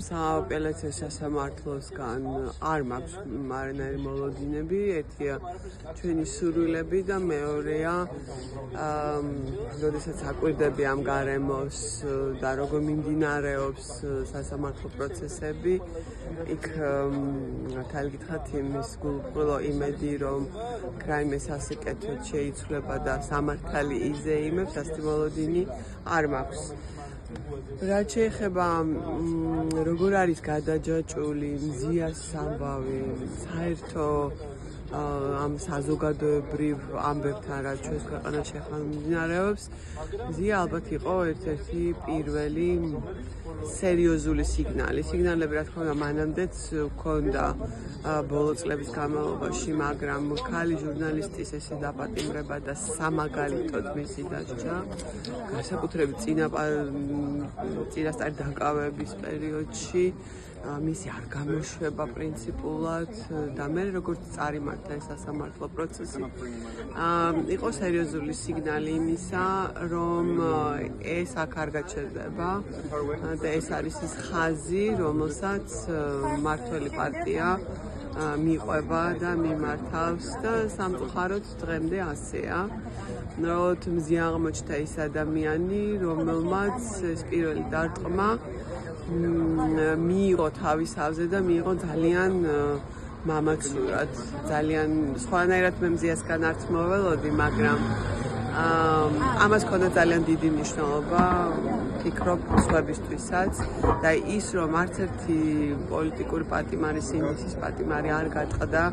სააპელაციო სასამართლოსგან არ მაქვს არანაირი მოლოდინები. ერთია ჩვენი სურვილები და მეორეა როდესაც აკვირდები ამ გარემოს და როგორ მიმდინარეობს სასამართლო პროცესები, იქ მართალი გითხრათ იმის გულყვილო იმედი, რომ რაიმე სასიკეთოდ შეიცვლება და სამართალი იზეიმებს, ასეთი მოლოდინი არ მაქვს. რაც შეეხება როგორ არის გადაჯაჭვული მზიას ამბავი საერთო ამ საზოგადოებრივ ამბებთან, რაც ჩვენს ქვეყანაში ახლა მიმდინარეობს, მზია ალბათ იყო ერთ-ერთი პირველი სერიოზული სიგნალი. სიგნალები, რა თქმა უნდა, მანამდეც ჰქონდა ბოლო წლების განმავლობაში, მაგრამ ქალი ჟურნალისტის ესე დაპატიმრება და სამაგალითოდ მისი დასჯა, განსაკუთრებით წინასწარი დაკავების პერიოდში, მისი არ გამოშვება პრინციპულად და მე როგორც წარიმართა ეს სასამართლო პროცესი, იყო სერიოზული სიგნალი იმისა, რომ ეს აქ არ გაჩერდება და ეს არის ის ხაზი, რომელსაც მმართველი პარტია მიყვება და მიმართავს და სამწუხაროდ დღემდე ასეა. რომ მზია აღმოჩნდა ის ადამიანი, რომელმაც ეს პირველი დარტყმა მიიღო თავის თავზე და მიიღო ძალიან მამაცურად. ძალიან სხვანაირად მე მზიასგან არც მოველოდი, მაგრამ ამას ქონდა ძალიან დიდი მნიშვნელობა, ფიქრობ სხვებისთვისაც და ის რომ არც ერთი პოლიტიკური პატიმარი, სინდისის პატიმარი არ გატყდა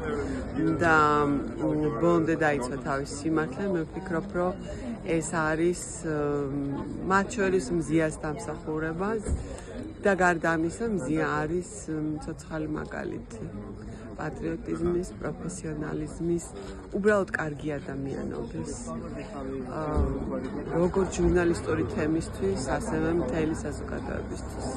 და ბოლომდე დაიცვა თავის სიმართლე, მე ვფიქრობ, რომ ეს არის მათ შორის მზიას დამსახურებას და გარდა ამისა მზია არის ცოცხალი მაგალითი პატრიოტიზმის, პროფესიონალიზმის, უბრალოდ კარგი ადამიანობის, როგორც ჟურნალისტური თემისთვის, ასევე მთელი საზოგადოებისთვის.